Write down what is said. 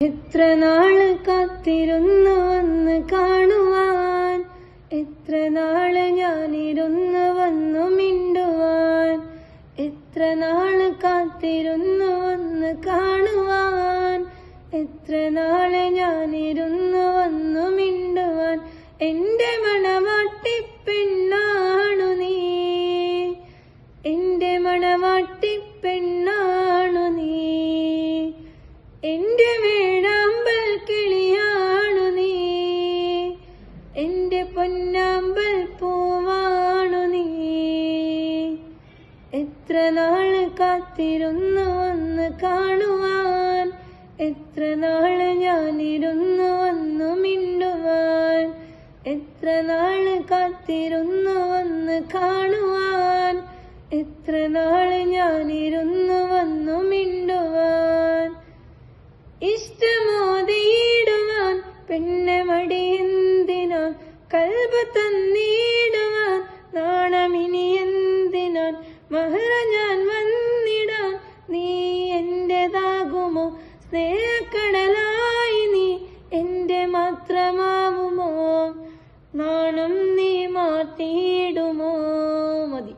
എത്ര നാള് കാത്തിരുന്നു വന്ന് കാണുവാൻ, എത്ര നാള് ഞാനിരുന്നു വന്നു മിണ്ടുവാൻ. എത്ര നാള് കാത്തിരുന്നു വന്ന് കാണുവാൻ, എത്ര നാള് ഞാനിരുന്നു വന്നു മിണ്ടുവാൻ. എന്റെ മണവാട്ടി പെണ്ണാണു നീ, എന്റെ മണവാട്ടി പെണ്ണാണു നീ, എന്റെ വേഴാമ്പൽ കിളിയാണു നീ, എന്റെ പൊന്നാമ്പൽ പൂവാണു നീ. എത്ര നാള് കാത്തിരുന്നു വന്ന് കാണുവാൻ, എത്ര നാള് ഞാനിരുന്നു വന്നു മിണ്ടുവാൻ. എത്ര നാള് കാത്തിരുന്നു വന്ന് കാണുവാൻ, എത്ര നാള് ഞാനിരുന്നു വന്നു മിണ്ടുവാൻ. ഇഷ്ടമോതിയിടുവാൻ പെണ്ണെ മടിയെന്തിനാൻ, കൽബ് തന്നിടുവാൻ നാണമിനി എന്തിനാൻ. മഹ്റ ഞാൻ വന്നിടാൻ നീ എന്റേതാകുമോ, സ്നേഹക്കടലായി നീ എന്റെ മാത്രമാവുമോ, നാണം നീ മാറ്റിയിടുമോ. മതി.